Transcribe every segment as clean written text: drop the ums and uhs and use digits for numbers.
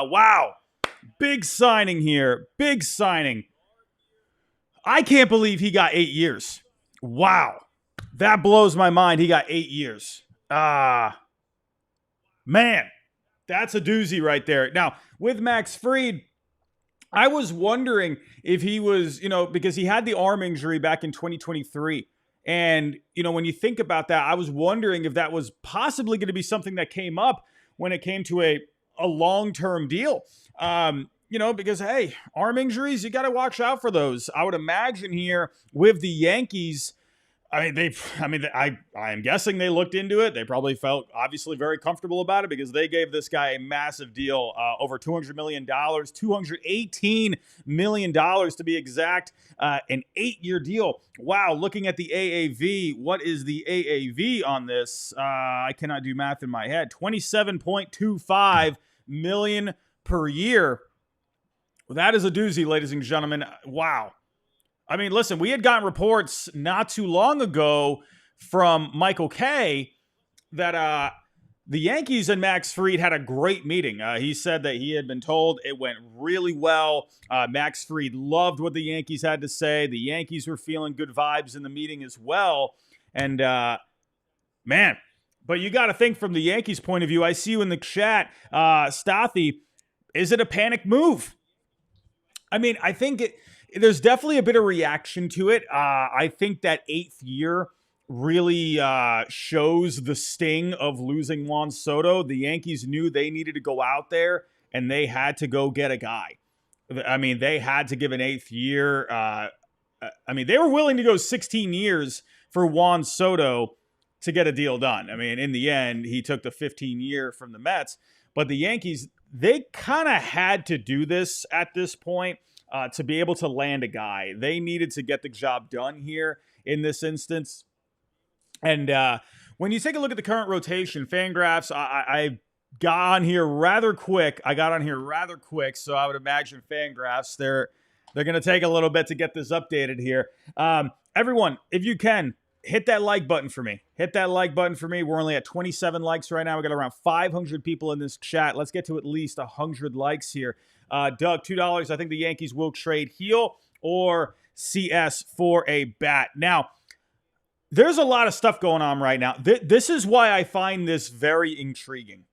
Wow. Big signing here. Big signing. I can't believe he got 8 years. Wow. That blows my mind. He got 8 years. Man, that's a doozy right there. Now, with Max Fried, I was wondering if he was, because he had the arm injury back in 2023. And, when you think about that, I was wondering if that was possibly going to be something that came up when it came to a long-term deal. Because, hey, arm injuries, you got to watch out for those. I would imagine here with the Yankees, I am guessing they looked into it. They probably felt obviously very comfortable about it because they gave this guy a massive deal, over $200 million, $218 million to be exact, an 8-year deal. Wow, looking at the AAV, what is the AAV on this? I cannot do math in my head. $27.25 million per year. Well, that is a doozy, ladies and gentlemen. Wow. I mean, listen, we had gotten reports not too long ago from Michael Kay that the Yankees and Max Fried had a great meeting. He said that he had been told it went really well. Max Fried loved what the Yankees had to say. The Yankees were feeling good vibes in the meeting as well. And, man, but you got to think from the Yankees' point of view. I see you in the chat, Stothy. Is it a panic move? I mean, I think there's definitely a bit of reaction to it. I think that 8th year really shows the sting of losing Juan Soto. The Yankees knew they needed to go out there and they had to go get a guy. I mean, they had to give an 8th year. They were willing to go 16 years for Juan Soto to get a deal done. I mean, in the end, he took the 15-year from the Mets. But the Yankees, they kind of had to do this at this point to be able to land a guy. They needed to get the job done here in this instance. And when you take a look at the current rotation, Fangraphs, I got on here rather quick. So I would imagine Fangraphs, they're going to take a little bit to get this updated here. Everyone, if you can, hit that like button for me. We're only at 27 likes right now. We got around 500 people in this chat. Let's get to at least 100 likes here. Doug, $2. I think the Yankees will trade Heel or CS for a bat. Now, there's a lot of stuff going on right now. This is why I find this very intriguing.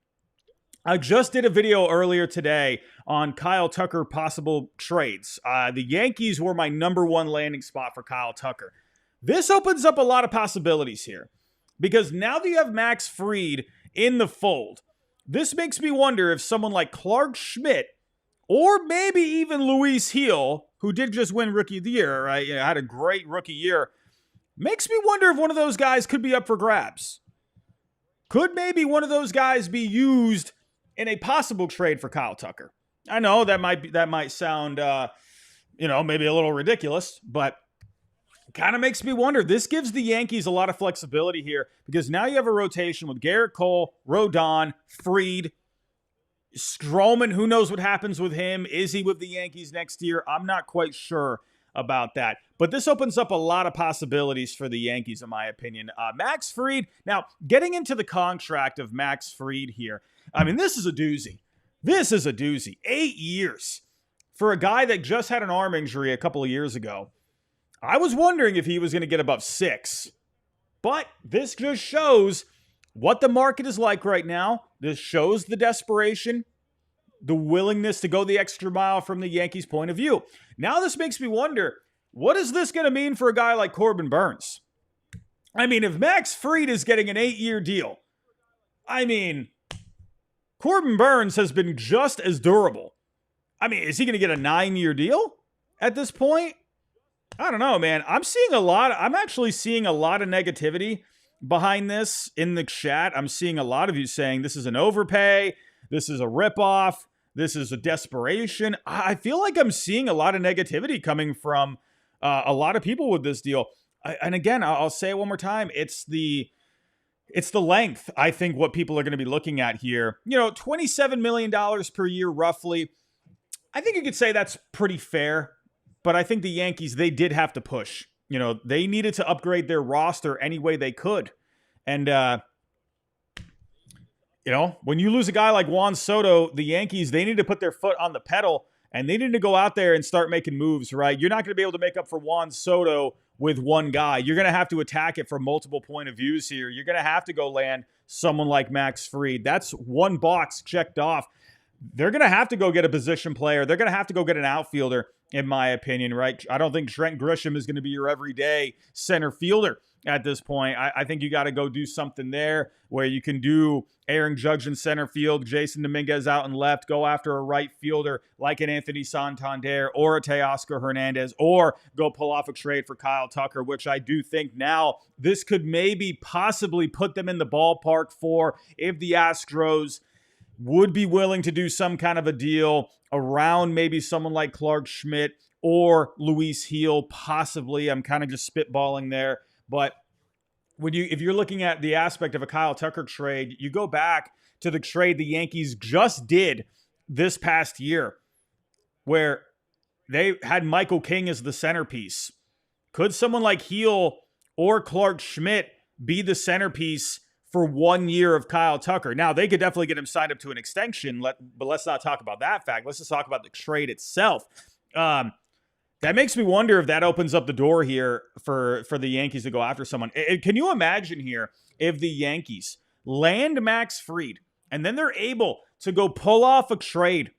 I just did a video earlier today on Kyle Tucker possible trades. The Yankees were my number one landing spot for Kyle Tucker. This opens up a lot of possibilities here because now that you have Max Fried in the fold, this makes me wonder if someone like Clark Schmidt or maybe even Luis Heel, who did just win Rookie of the Year, right? Had a great rookie year, makes me wonder if one of those guys could be up for grabs. Could maybe one of those guys be used in a possible trade for Kyle Tucker? I know that might sound, maybe a little ridiculous, but kind of makes me wonder. This gives the Yankees a lot of flexibility here because now you have a rotation with Garrett Cole, Rodon, Fried, Stroman. Who knows what happens with him? Is he with the Yankees next year? I'm not quite sure about that. But this opens up a lot of possibilities for the Yankees, in my opinion. Max Fried, now getting into the contract of Max Fried here. I mean, this is a doozy. 8 years for a guy that just had an arm injury a couple of years ago. I was wondering if he was going to get above 6. But this just shows what the market is like right now. This shows the desperation, the willingness to go the extra mile from the Yankees' point of view. Now this makes me wonder, what is this going to mean for a guy like Corbin Burns? I mean, if Max Fried is getting an 8-year deal, I mean, Corbin Burns has been just as durable. I mean, is he going to get a 9-year deal at this point? I don't know, man. I'm actually seeing a lot of negativity behind this in the chat. I'm seeing a lot of you saying this is an overpay, this is a ripoff, this is a desperation. I feel like I'm seeing a lot of negativity coming from a lot of people with this deal. And again, I'll say it one more time. It's the length, I think, what people are going to be looking at here. $27 million per year, roughly. I think you could say that's pretty fair. But I think the Yankees, they did have to push. They needed to upgrade their roster any way they could. And when you lose a guy like Juan Soto, the Yankees, they need to put their foot on the pedal and they need to go out there and start making moves, right? You're not going to be able to make up for Juan Soto with one guy. You're going to have to attack it from multiple point of views here. You're going to have to go land someone like Max Fried. That's one box checked off. They're going to have to go get a position player. They're going to have to go get an outfielder, in my opinion, right? I don't think Trent Grisham is going to be your everyday center fielder at this point. I think you got to go do something there where you can do Aaron Judge in center field, Jason Dominguez out and left, go after a right fielder like an Anthony Santander or a Teoscar Hernandez, or go pull off a trade for Kyle Tucker, which I do think now this could maybe possibly put them in the ballpark for if the Astros would be willing to do some kind of a deal around maybe someone like Clark Schmidt or Luis Gil, possibly. I'm kind of just spitballing there. But if you're looking at the aspect of a Kyle Tucker trade, you go back to the trade the Yankees just did this past year where they had Michael King as the centerpiece. Could someone like Gil or Clark Schmidt be the centerpiece for 1 year of Kyle Tucker? Now, they could definitely get him signed up to an extension, but let's not talk about that fact. Let's just talk about the trade itself. That makes me wonder if that opens up the door here for the Yankees to go after someone. Can you imagine here if the Yankees land Max Fried and then they're able to go pull off a trade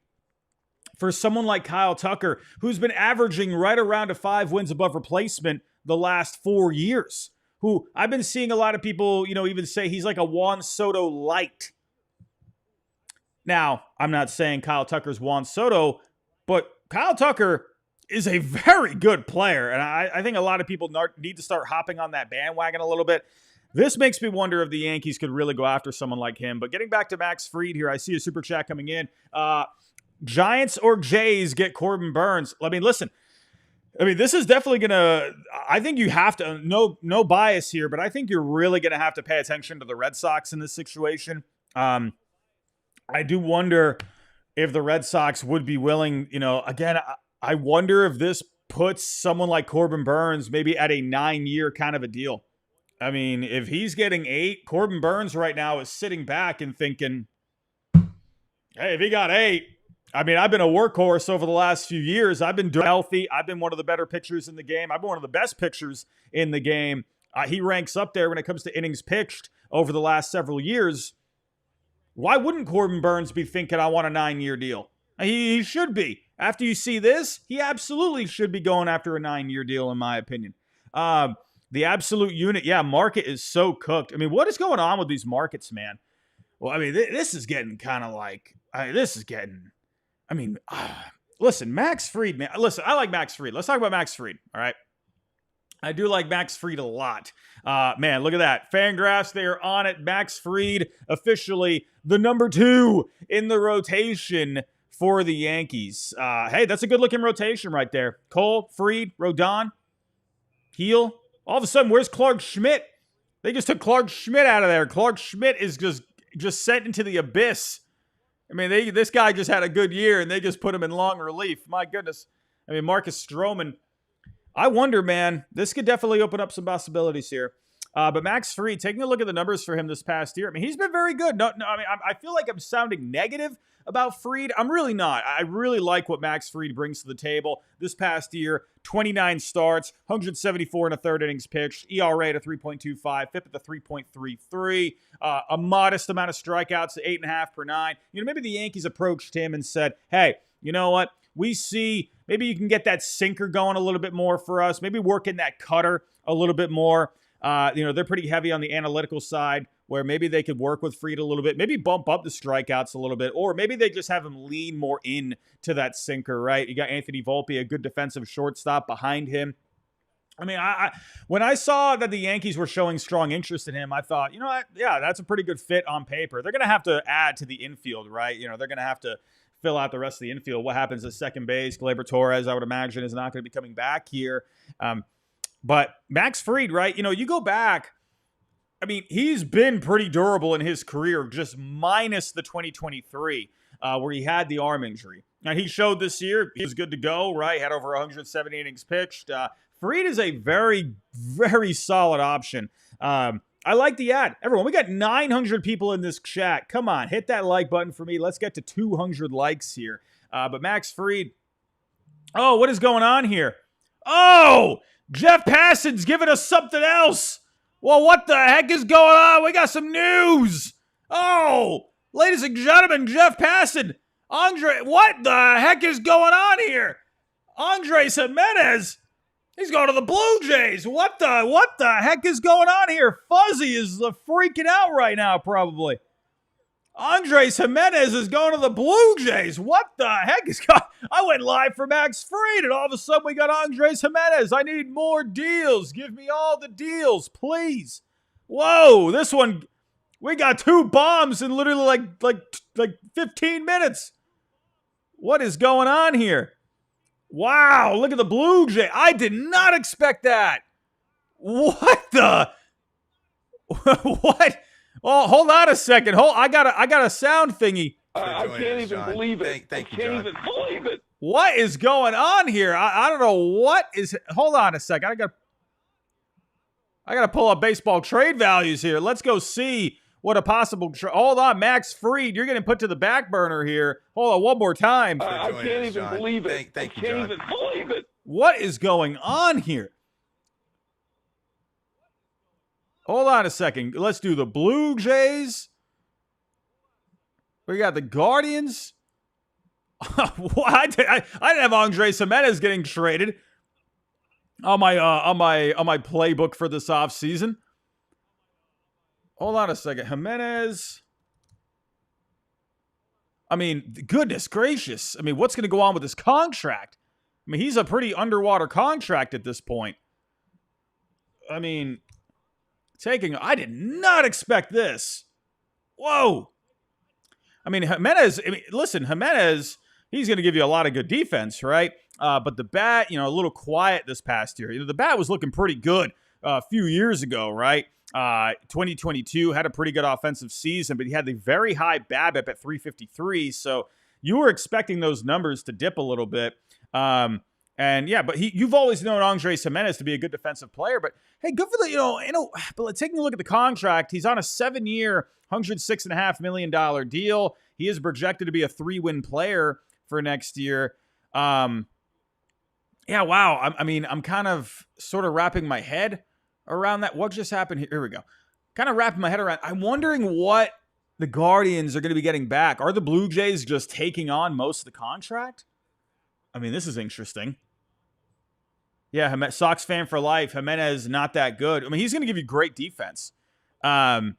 for someone like Kyle Tucker, who's been averaging right around 5 wins above replacement the last 4 years? Who I've been seeing a lot of people, even say he's like a Juan Soto light. Now, I'm not saying Kyle Tucker's Juan Soto, but Kyle Tucker is a very good player. And I think a lot of people need to start hopping on that bandwagon a little bit. This makes me wonder if the Yankees could really go after someone like him. But getting back to Max Fried here, I see a super chat coming in. Giants or Jays get Corbin Burnes. Listen. This is definitely going to, I think you have to, no bias here, but I think you're really going to have to pay attention to the Red Sox in this situation. I do wonder if the Red Sox would be willing, again, I wonder if this puts someone like Corbin Burnes maybe at a 9-year kind of a deal. If he's getting 8, Corbin Burnes right now is sitting back and thinking, hey, if he got 8, I've been a workhorse over the last few years. I've been healthy. I've been one of the better pitchers in the game. I've been one of the best pitchers in the game. He ranks up there when it comes to innings pitched over the last several years. Why wouldn't Corbin Burnes be thinking, I want a 9-year deal? He should be. After you see this, he absolutely should be going after a 9-year deal, in my opinion. The absolute unit, market is so cooked. What is going on with these markets, man? Well, this is getting kind of like, listen, Max Fried, man. Listen, I like Max Fried. Let's talk about Max Fried, all right? I do like Max Fried a lot. Man, look at that. Fangraphs, they are on it. Max Fried, officially the number 2 in the rotation for the Yankees. Hey, that's a good-looking rotation right there. Cole, Fried, Rodon, Gil. All of a sudden, where's Clark Schmidt? They just took Clark Schmidt out of there. Clark Schmidt is just sent into the abyss. This guy just had a good year, and they just put him in long relief. My goodness. Marcus Stroman. I wonder, man. This could definitely open up some possibilities here. But Max Fried, taking a look at the numbers for him this past year, he's been very good. I feel like I'm sounding negative about Fried. I'm really not. I really like what Max Fried brings to the table. This past year, 29 starts, 174 and a third innings pitched, ERA at 3.25, FIP at the 3.33, a modest amount of strikeouts at 8.5 per 9. Maybe the Yankees approached him and said, hey, you know what? We see maybe you can get that sinker going a little bit more for us. Maybe work in that cutter a little bit more. They're pretty heavy on the analytical side where maybe they could work with Fried a little bit, maybe bump up the strikeouts a little bit, or maybe they just have him lean more in to that sinker, right? You got Anthony Volpe, a good defensive shortstop behind him. When I saw that the Yankees were showing strong interest in him, I thought, you know what? Yeah, that's a pretty good fit on paper. They're going to have to add to the infield, right? They're going to have to fill out the rest of the infield. What happens at second base? Gleyber Torres, I would imagine, is not going to be coming back here. But Max Fried, right? You go back, he's been pretty durable in his career, just minus the 2023, where he had the arm injury. Now, he showed this year he was good to go, right? Had over 170 innings pitched. Fried is a very, very solid option. I like the ad. Everyone, we got 900 people in this chat. Come on, hit that like button for me. Let's get to 200 likes here. But Max Fried. Oh, what is going on here? Oh, Jeff Passan's giving us something else. Well, what the heck is going on? We got some news. Oh, ladies and gentlemen, Jeff Passan. Andre, what the heck is going on here? Andrés Giménez. He's going to the Blue Jays. What the heck is going on here? Fuzzy is freaking out right now, probably. Andrés Giménez is going to the Blue Jays. What the heck is going on? I went live for Max Fried, and all of a sudden we got Andrés Giménez. I need more deals. Give me all the deals, please. Whoa, this one, we got 2 bombs in literally like 15 minutes. What is going on here? Wow, look at the Blue Jay. I did not expect that. What the? What? Oh, hold on a second. I got a sound thingy. I can't even believe it. Thank you, John. I can't even believe it. What is going on here? I don't know what is. Hold on a second. I got to pull up baseball trade values here. Let's go see what a possible. Hold on, Max Fried. You're getting put to the back burner here. Hold on one more time. I can't even believe it. Thank you, John. I can't even believe it. What is going on here? Hold on a second. Let's do the Blue Jays. We got the Guardians. I didn't have Andrés Giménez getting traded on my playbook for this offseason. Hold on a second. Giménez. I mean, goodness gracious. I mean, what's going to go on with his contract? I mean, he's a pretty underwater contract at this point. I mean, I did not expect this. Whoa. I mean, Giménez, he's going to give you a lot of good defense, right? But the bat, a little quiet this past year. The bat was looking pretty good a few years ago, right? 2022 had a pretty good offensive season, but he had the very high BABIP at 353. So you were expecting those numbers to dip a little bit. But you've always known Andrés Giménez to be a good defensive player. But hey, good for but taking a look at the contract, he's on a 7-year, $106.5 million deal. He is projected to be a 3-win player for next year. Wow. I'm kind of sort of wrapping my head around that. What just happened here? Here we go. Kind of wrapping my head around. I'm wondering what the Guardians are going to be getting back. Are the Blue Jays just taking on most of the contract? I mean, this is interesting. Yeah, Sox fan for life. Giménez, not that good. I mean, he's going to give you great defense. In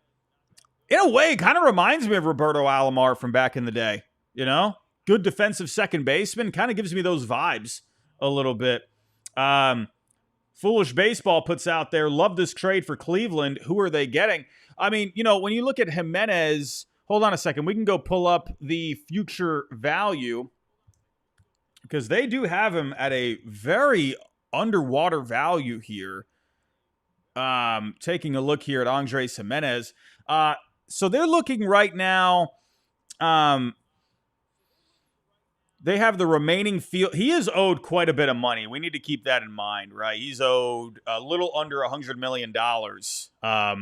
a way, it kind of reminds me of Roberto Alomar from back in the day. Good defensive second baseman. Kind of gives me those vibes a little bit. Foolish Baseball puts out there, love this trade for Cleveland. Who are they getting? I mean, when you look at Giménez, hold on a second. We can go pull up the future value because they do have him at a very underwater value here. Taking a look here at Andrés Giménez. So they're looking right now. They have the remaining field. He is owed quite a bit of money. We need to keep that in mind, right? He's owed a little under $100 million. But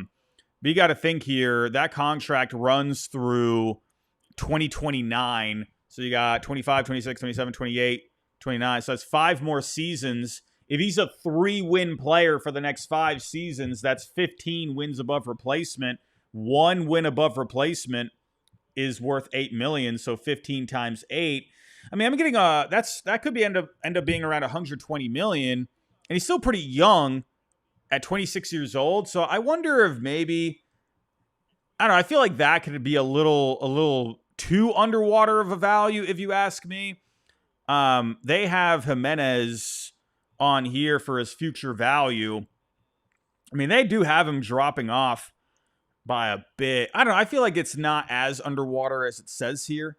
you got to think here, that contract runs through 2029. So you got 25, 26, 27, 28, 29. So that's 5 more seasons. If he's a 3-win player for the next 5 seasons, that's 15 wins above replacement. 1 win above replacement is worth $8 million. So 15 times 8. I mean, I'm getting that could be end up being around $120 million, and he's still pretty young at 26 years old. So I wonder if maybe, I don't know. I feel like that could be a little too underwater of a value, if you ask me. They have Giménez on here for his future value. I mean, they do have him dropping off by a bit. I don't know. I feel like it's not as underwater as it says here.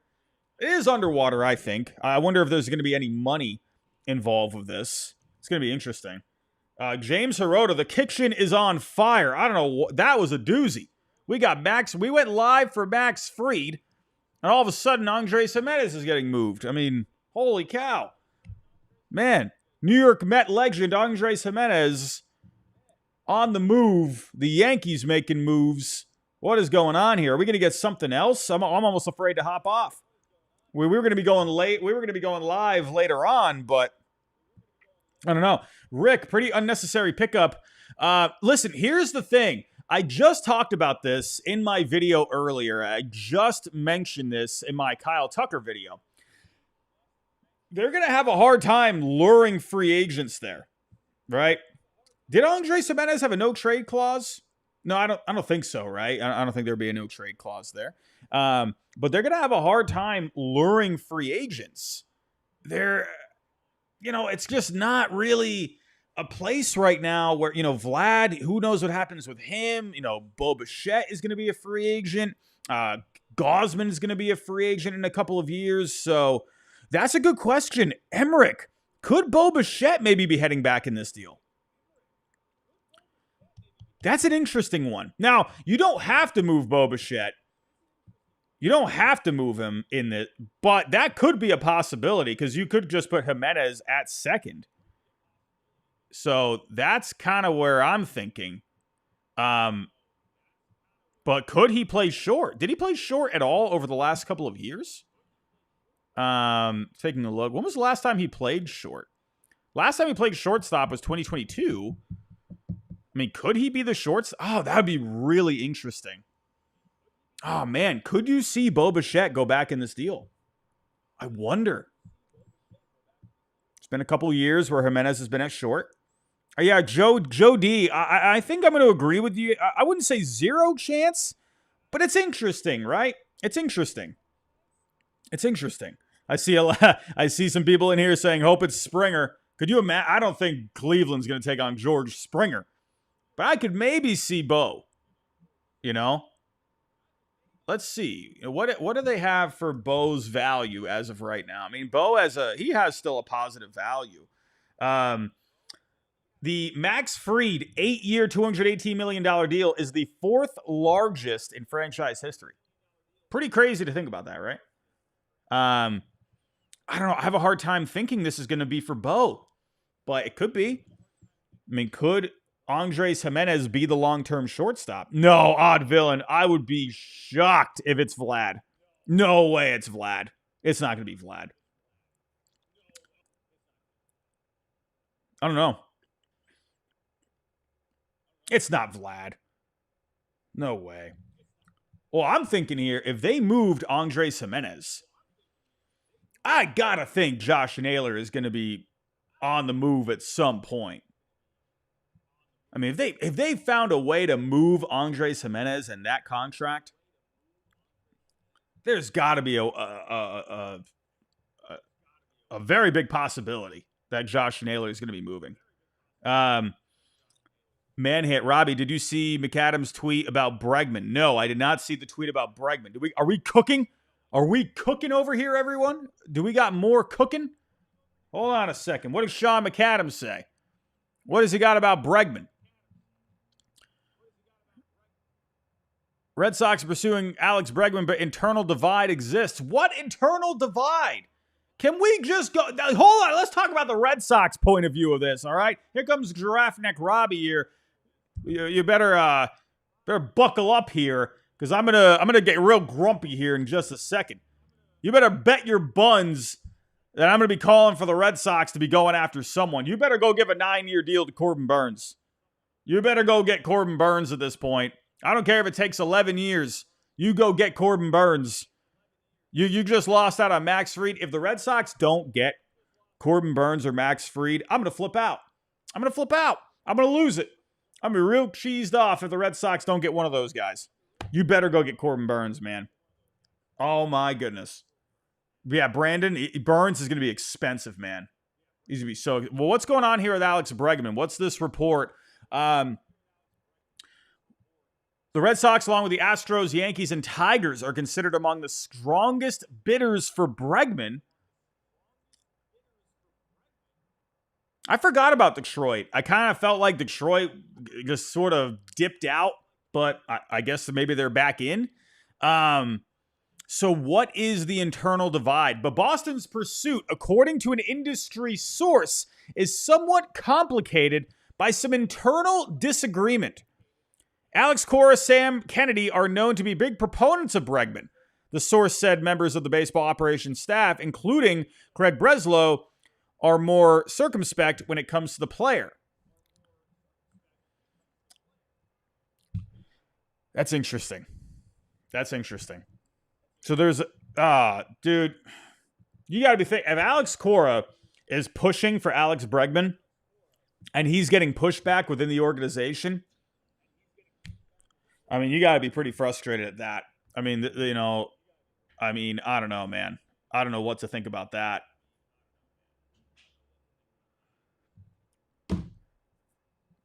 It is underwater, I think. I wonder if there's going to be any money involved with this. It's going to be interesting. James Hirota, the kitchen is on fire. I don't know. That was a doozy. We went live for Max Fried, and all of a sudden, Andrés Giménez is getting moved. I mean, holy cow. Man, New York Met legend Andrés Giménez on the move. The Yankees making moves. What is going on here? Are we going to get something else? I'm almost afraid to hop off. We were going to be going late. We were going to be going live later on, but I don't know. Rick, pretty unnecessary pickup. Listen, here's the thing. I just talked about this in my video earlier. I just mentioned this in my Kyle Tucker video. They're going to have a hard time luring free agents there, right? Did Andrés Giménez have a no-trade clause? No, I don't think so, right? I don't think there'd be a no-trade clause there. But they're going to have a hard time luring free agents. It's just not really a place right now where, Vlad, who knows what happens with him? Bo Bichette is going to be a free agent. Gausman is going to be a free agent in a couple of years. So that's a good question. Emmerich, could Bo Bichette maybe be heading back in this deal? That's an interesting one. Now, you don't have to move Bo Bichette. You don't have to move him in it, but that could be a possibility because you could just put Giménez at second. So that's kind of where I'm thinking. But could he play short? Did he play short at all over the last couple of years? Taking a look. When was the last time he played short? Last time he played shortstop was 2022. I mean, could he be the shorts? Oh, that would be really interesting. Oh, man. Could you see Bo Bichette go back in this deal? I wonder. It's been a couple years where Giménez has been at short. Yeah, Joe D, I think I'm going to agree with you. I wouldn't say zero chance, but it's interesting, right? It's interesting. I see some people in here saying, hope it's Springer. Could you imagine? I don't think Cleveland's going to take on George Springer. But I could maybe see Bo, Let's see. What do they have for Bo's value as of right now? I mean, Bo he has still a positive value. The Max Fried 8-year, $218 million deal is the fourth largest in franchise history. Pretty crazy to think about that, right? I don't know. I have a hard time thinking this is going to be for Bo, but it could be. I mean, could Andrés Giménez be the long-term shortstop? No, odd villain. I would be shocked if it's Vlad. No way it's Vlad. It's not going to be Vlad. I don't know. It's not Vlad. No way. Well, I'm thinking here, if they moved Andrés Giménez, I gotta think Josh Naylor is going to be on the move at some point. I mean, if they found a way to move Andrés Giménez in that contract, there's got to be a very big possibility that Josh Naylor is going to be moving. Manhit, Robbie, did you see McAdams' tweet about Bregman? No, I did not see the tweet about Bregman. Are we cooking? Are we cooking over here, everyone? Do we got more cooking? Hold on a second. What did Sean McAdams say? What has he got about Bregman? Red Sox are pursuing Alex Bregman, but internal divide exists. What internal divide? Can we just go? Hold on. Let's talk about the Red Sox point of view of this, all right? Here comes Giraffe Neck Robbie here. You better buckle up here, because I'm gonna get real grumpy here in just a second. You better bet your buns that I'm gonna be calling for the Red Sox to be going after someone. You better go give a 9-year deal to Corbin Burns. You better go get Corbin Burns at this point. I don't care if it takes 11 years. You go get Corbin Burns. You just lost out on Max Fried. If the Red Sox don't get Corbin Burns or Max Fried, I'm going to flip out. I'm going to lose it. I'm going to be real cheesed off if the Red Sox don't get one of those guys. You better go get Corbin Burns, man. Oh, my goodness. Yeah, Brandon, Burns is going to be expensive, man. He's going to be so... Well, what's going on here with Alex Bregman? What's this report? The Red Sox, along with the Astros, Yankees, and Tigers, are considered among the strongest bidders for Bregman. I forgot about Detroit. I kind of felt like Detroit just sort of dipped out, but I guess maybe they're back in. So what is the internal divide? But Boston's pursuit, according to an industry source, is somewhat complicated by some internal disagreement. Alex Cora, Sam Kennedy are known to be big proponents of Bregman. The source said members of the baseball operations staff, including Craig Breslow, are more circumspect when it comes to the player. That's interesting. So there's, dude, you got to be thinking, if Alex Cora is pushing for Alex Bregman and he's getting pushback within the organization, I mean, you got to be pretty frustrated at that. I mean, I don't know, man. I don't know what to think about that.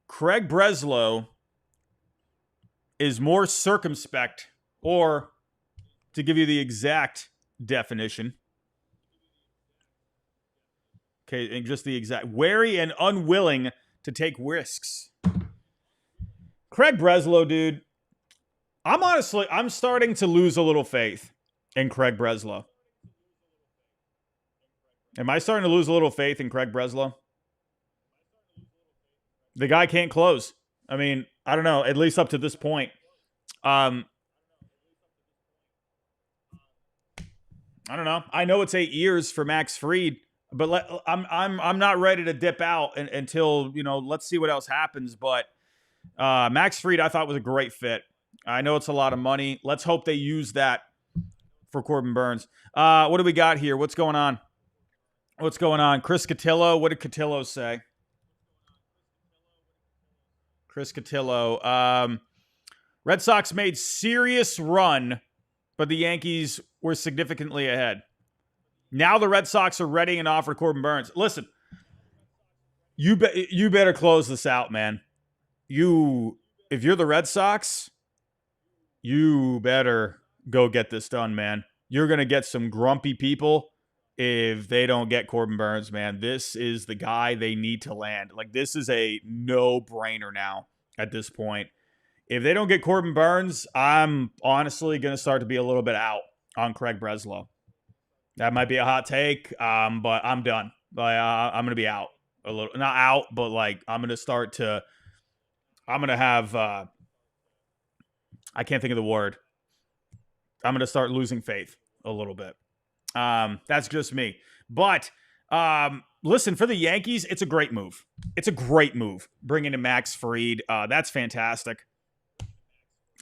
Craig Breslow is more circumspect, or to give you the exact definition, okay, and just the exact, wary and unwilling to take risks. Craig Breslow, dude, I'm starting to lose a little faith in Craig Breslow. Am I starting to lose a little faith in Craig Breslow? The guy can't close. I mean, I don't know, at least up to this point. I don't know. I know it's 8 years for Max Fried, but I'm not ready to dip out until, let's see what else happens. But Max Fried, I thought, was a great fit. I know it's a lot of money. Let's hope they use that for Corbin Burnes. What do we got here? What's going on? Chris Cotillo. What did Cotillo say? Chris Cotillo. Red Sox made serious run, but the Yankees were significantly ahead. Now the Red Sox are ready and offer Corbin Burnes. Listen, you better close this out, man. If you're the Red Sox, you better go get this done, man. You're going to get some grumpy people if they don't get Corbin Burnes, man. This is the guy they need to land. Like, this is a no-brainer now at this point. If they don't get Corbin Burnes, I'm honestly going to start to be a little bit out on Craig Breslow. That might be a hot take, but I'm done. I'm going to be out a little. Not out, but I'm going to have, I can't think of the word. I'm going to start losing faith a little bit. That's just me. But listen, for the Yankees, it's a great move. It's a great move bringing in Max Fried. That's fantastic.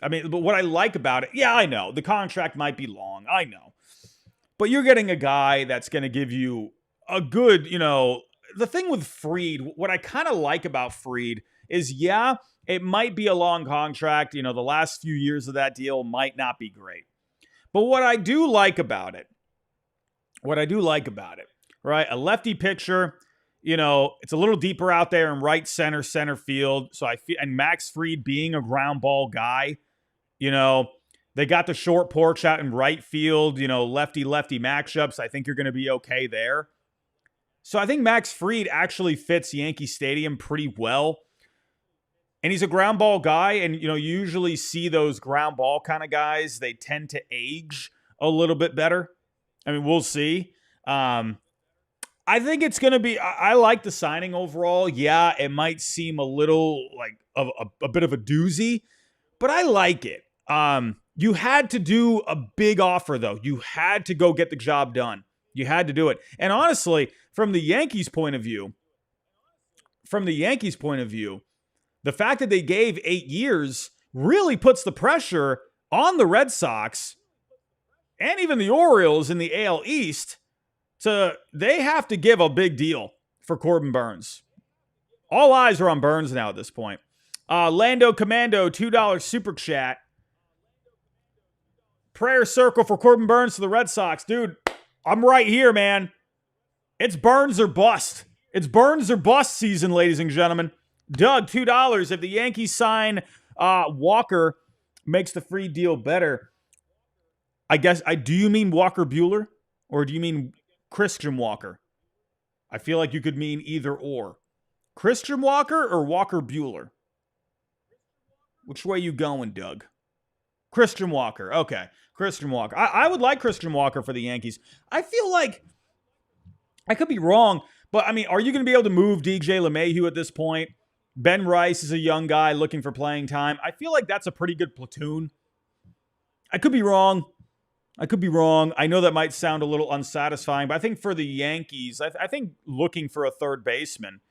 I mean, but what I like about it, yeah, I know the contract might be long. I know. But you're getting a guy that's going to give you a good, the thing with Fried, what I kind of like about Fried is, yeah, it might be a long contract. The last few years of that deal might not be great. But what I do like about it, right? A lefty pitcher, it's a little deeper out there in right center field. So I feel, and Max Fried being a ground ball guy, they got the short porch out in right field, lefty-lefty matchups. I think you're going to be okay there. So I think Max Fried actually fits Yankee Stadium pretty well. And he's a ground ball guy, and, you usually see those ground ball kind of guys, they tend to age a little bit better. I mean, we'll see. I think it's going to be, I like the signing overall. Yeah, it might seem a little like a bit of a doozy, but I like it. You had to do a big offer, though. You had to go get the job done. You had to do it. And honestly, from the Yankees' point of view, the fact that they gave 8 years really puts the pressure on the Red Sox and even the Orioles in the AL East they have to give a big deal for Corbin Burnes. All eyes are on Burnes now at this point. Lando Commando, $2 super chat. Prayer circle for Corbin Burnes to the Red Sox. Dude, I'm right here, man. It's Burnes or bust. It's Burnes or bust season, ladies and gentlemen. Doug, $2. If the Yankees sign Walker, makes the free deal better. I guess, do you mean Walker Buehler? Or do you mean Christian Walker? I feel like you could mean either or. Christian Walker or Walker Buehler? Which way you going, Doug? Christian Walker. Okay. Christian Walker. I would like Christian Walker for the Yankees. I feel like, I could be wrong, but I mean, are you going to be able to move DJ LeMahieu at this point? Ben Rice is a young guy looking for playing time. I feel like that's a pretty good platoon. I could be wrong. I know that might sound a little unsatisfying, but I think for the Yankees, I think looking for a third baseman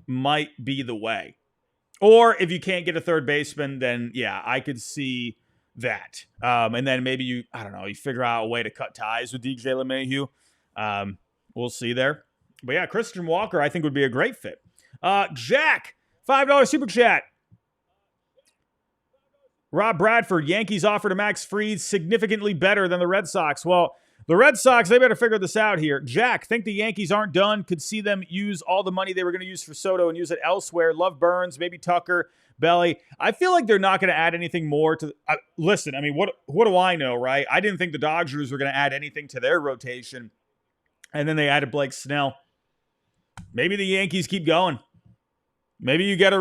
might be the way. Or if you can't get a third baseman, then yeah, I could see that. And then maybe you figure out a way to cut ties with DJ LeMahieu. We'll see there. But yeah, Christian Walker, I think would be a great fit. Jack, $5 super chat. Rob Bradford, Yankees offer to Max Fried significantly better than the Red Sox. Well, the Red Sox, they better figure this out here. Jack, think the Yankees aren't done. Could see them use all the money they were going to use for Soto and use it elsewhere. Love Burns, maybe Tucker, Belly. I feel like they're not going to add anything more to. Listen, I mean, what do I know, right? I didn't think the Dodgers were going to add anything to their rotation, and then they added Blake Snell. Maybe the Yankees keep going. Maybe you get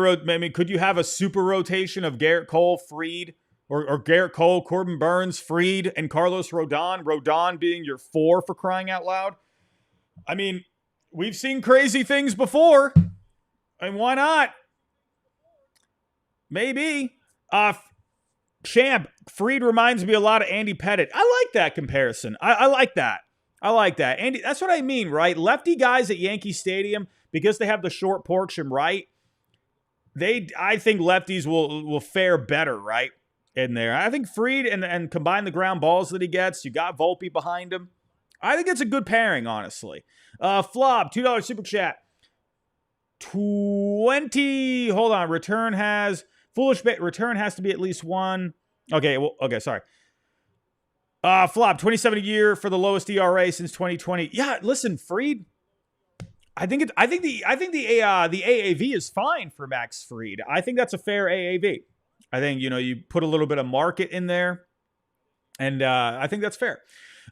could you have a super rotation of Garrett Cole, Fried, or Garrett Cole, Corbin Burns, Fried, and Carlos Rodon? Rodon being your 4 for crying out loud. I mean, we've seen crazy things before. And why not? Maybe. Champ, Fried reminds me a lot of Andy Pettitte. I like that comparison. I like that. Andy, that's what I mean, right? Lefty guys at Yankee Stadium, because they have the short porch and right, I think lefties will fare better, right, in there. I think Fried and combine the ground balls that he gets. You got Volpe behind him. I think it's a good pairing, honestly. Flob, $2 super chat. 20. Hold on. Return has to be at least 1. Okay, sorry. Flop, 27 a year for the lowest ERA since 2020. Yeah, listen, Fried. I think the AAV is fine for Max Fried. I think that's a fair AAV. I think you put a little bit of market in there, and I think that's fair.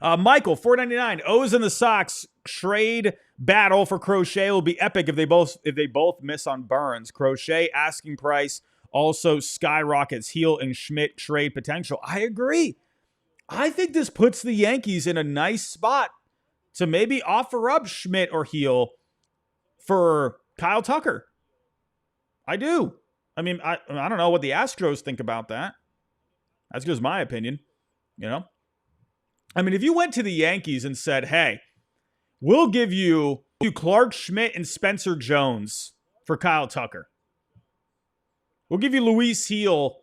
Michael, $4.99. O's and the Sox trade battle for Crochet will be epic if they both miss on Burns. Crochet asking price also skyrockets. Heel and Schmidt trade potential. I agree. I think this puts the Yankees in a nice spot to maybe offer up Schmidt or Heel for Kyle Tucker. I do. I mean, I don't know what the Astros think about that. That's just my opinion, I mean, if you went to the Yankees and said, hey, we'll give you Clark Schmidt and Spencer Jones for Kyle Tucker. We'll give you Luis Heel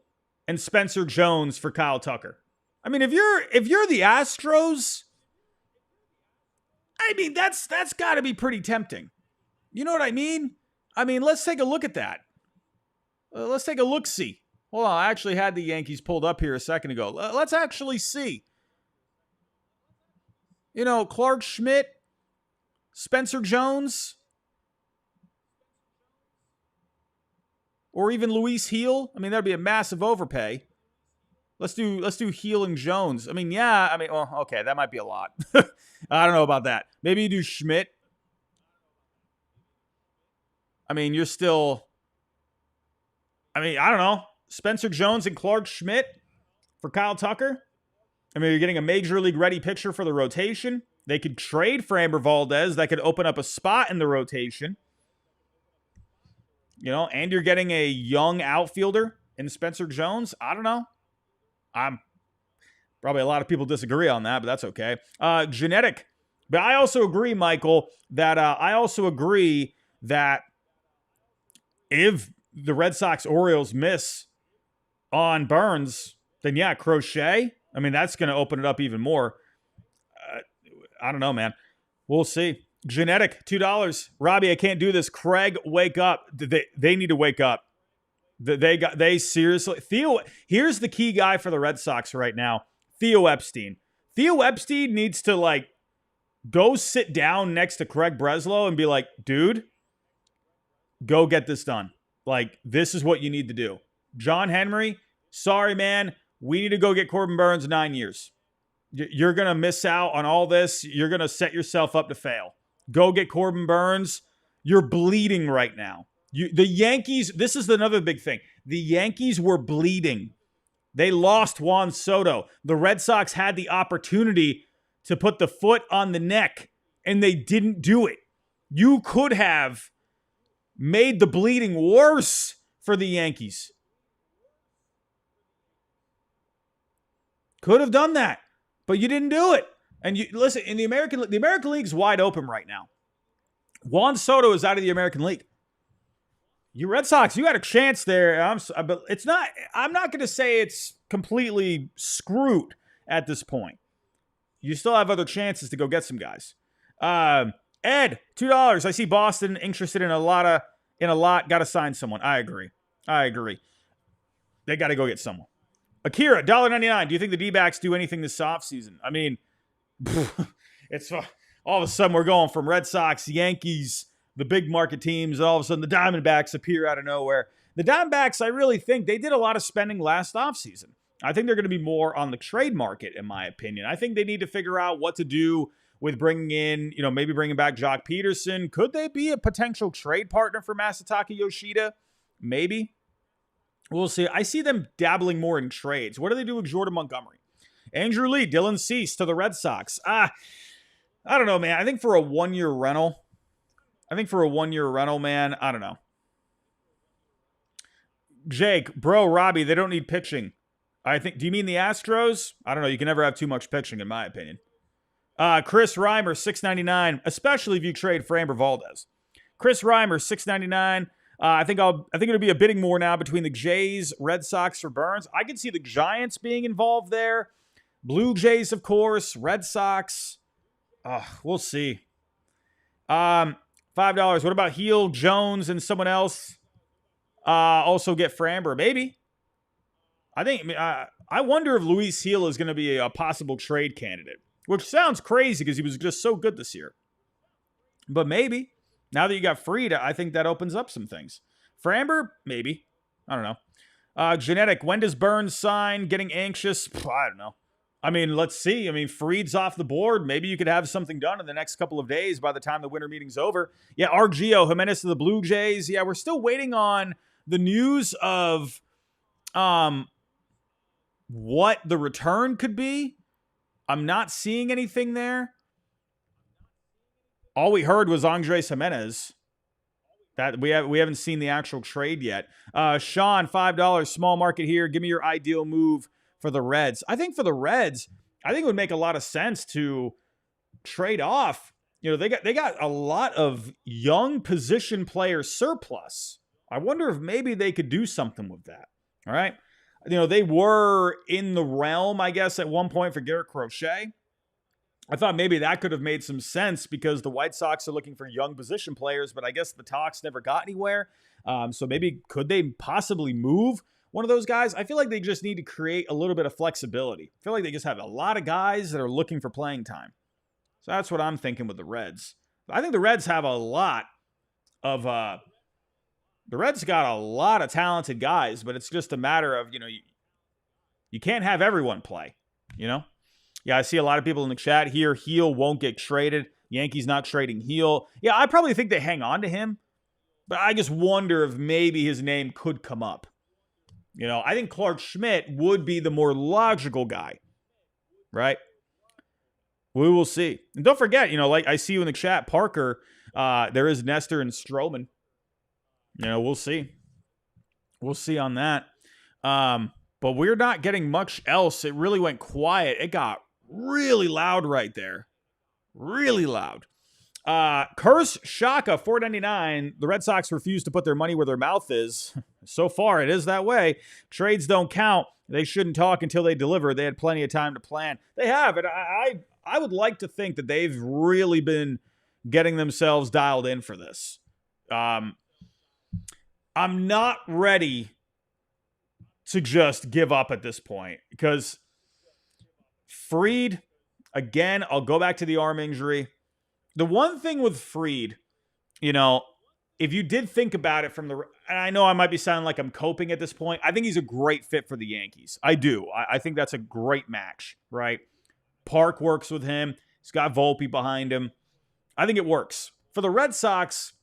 and Spencer Jones for Kyle Tucker. I mean, if you're the Astros, I mean, that's got to be pretty tempting. You know what I mean? I mean, let's take a look at that. Let's take a look-see. Hold on, I actually had the Yankees pulled up here a second ago. Let's actually see. Clark Schmidt, Spencer Jones, or even Luis Heel. I mean, that'd be a massive overpay. Let's do Heel and Jones. I mean, yeah. I mean, well, okay, that might be a lot. I don't know about that. Maybe you do Schmidt. I mean, you're still. I mean, I don't know. Spencer Jones and Clark Schmidt for Kyle Tucker. I mean, you're getting a major league ready pitcher for the rotation. They could trade for Amber Valdez. That could open up a spot in the rotation. And you're getting a young outfielder in Spencer Jones. I don't know. Probably a lot of people disagree on that, but that's okay. Genetic. But I also agree, Michael, that if the Red Sox Orioles miss on Burns, then yeah, Crochet. I mean, that's going to open it up even more. I don't know, man. We'll see. Genetic, $2. Robbie, I can't do this. Craig, wake up. They need to wake up. They seriously. Theo, here's the key guy for the Red Sox right now. Theo Epstein. Theo Epstein needs to go sit down next to Craig Breslow and be like, dude, go get this done. This is what you need to do. John Henry, sorry, man. We need to go get Corbin Burns 9 years. You're going to miss out on all this. You're going to set yourself up to fail. Go get Corbin Burns. You're bleeding right now. The Yankees, this is another big thing. The Yankees were bleeding. They lost Juan Soto. The Red Sox had the opportunity to put the foot on the neck, and they didn't do it. You could have made the bleeding worse for the Yankees. Could have done that, but you didn't do it. And you listen, in the American League's wide open right now. Juan Soto is out of the American League. You Red Sox, you had a chance there, but it's not. I'm not going to say it's completely screwed at this point. You still have other chances to go get some guys. Ed, $2. I see Boston interested in a lot. Got to sign someone. I agree. They got to go get someone. Akira, $1.99. Do you think the D-backs do anything this offseason? I mean, it's all of a sudden we're going from Red Sox, Yankees, the big market teams, and all of a sudden the Diamondbacks appear out of nowhere. The Diamondbacks, I really think they did a lot of spending last offseason. I think they're going to be more on the trade market, in my opinion. I think they need to figure out what to do with bringing in, maybe bringing back Jock Peterson. Could they be a potential trade partner for Masataka Yoshida? Maybe. We'll see. I see them dabbling more in trades. What do they do with Jordan Montgomery? Andrew Lee, Dylan Cease to the Red Sox. I don't know, man. I think for a one-year rental, man, I don't know. Jake, bro, Robbie, they don't need pitching. Do you mean the Astros? I don't know. You can never have too much pitching, in my opinion. Chris Reimer, $6.99, especially if you trade Framber Valdez. Chris Reimer, $6.99. I think it'll be a bidding war now between the Jays, Red Sox for Burns. I could see the Giants being involved there. Blue Jays, of course. Red Sox. We'll see. $5. What about Heel, Jones, and someone else? Also get Framber, maybe. I wonder if Luis Heel is going to be a possible trade candidate, which sounds crazy because he was just so good this year. But maybe. Now that you got Fried, I think that opens up some things. Framber, maybe. I don't know. Genetic, when does Burns sign? Getting anxious? I don't know. I mean, let's see. I mean, Fried's off the board. Maybe you could have something done in the next couple of days by the time the winter meeting's over. Yeah, Argio, Giménez to the Blue Jays. Yeah, we're still waiting on the news of what the return could be. I'm not seeing anything there. All we heard was Andrés Giménez. That we haven't seen the actual trade yet. Sean, $5, small market here. Give me your ideal move for the Reds. I think for the Reds, it would make a lot of sense to trade off. They got a lot of young position player surplus. I wonder if maybe they could do something with that. All right. They were in the realm, I guess, at one point for Garrett Crochet. I thought maybe that could have made some sense because the White Sox are looking for young position players, but I guess the talks never got anywhere. So maybe could they possibly move one of those guys? I feel like they just need to create a little bit of flexibility. I feel like they just have a lot of guys that are looking for playing time. So that's what I'm thinking with the Reds. I think the Reds have a lot of the Reds got a lot of talented guys, but it's just a matter of, you can't have everyone play, Yeah, I see a lot of people in the chat here. Heel won't get traded. Yankees not trading Heel. Yeah, I probably think they hang on to him, but I just wonder if maybe his name could come up. I think Clark Schmidt would be the more logical guy, right? We will see. And don't forget, like I see you in the chat, Parker, there is Nestor and Stroman. We'll see. We'll see on that. But we're not getting much else. It really went quiet. It got really loud right there. Really loud. Curse Shaka, $4.99. The Red Sox refuse to put their money where their mouth is. So far, it is that way. Trades don't count. They shouldn't talk until they deliver. They had plenty of time to plan. They have. And I would like to think that they've really been getting themselves dialed in for this. I'm not ready to just give up at this point because Fried, again, I'll go back to the arm injury. The one thing with Fried, if you did think about it and I know I might be sounding like I'm coping at this point. I think he's a great fit for the Yankees. I do. I think that's a great match, right? Park works with him. He's got Volpe behind him. I think it works. For the Red Sox,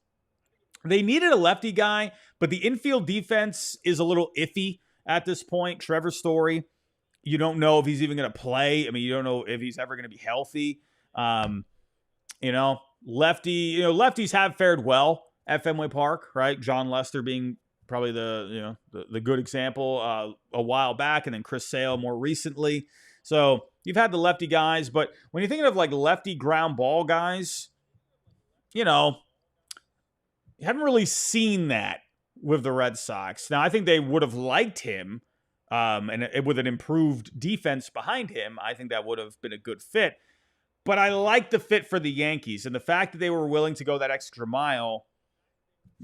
they needed a lefty guy, but the infield defense is a little iffy at this point. Trevor Story, you don't know if he's even going to play. I mean, you don't know if he's ever going to be healthy. Lefties have fared well at Fenway Park, right? John Lester being probably the good example a while back, and then Chris Sale more recently. So you've had the lefty guys, but when you're thinking of like lefty ground ball guys, you haven't really seen that with the Red Sox. Now, I think they would have liked him, and with an improved defense behind him, I think that would have been a good fit. But I like the fit for the Yankees, and the fact that they were willing to go that extra mile,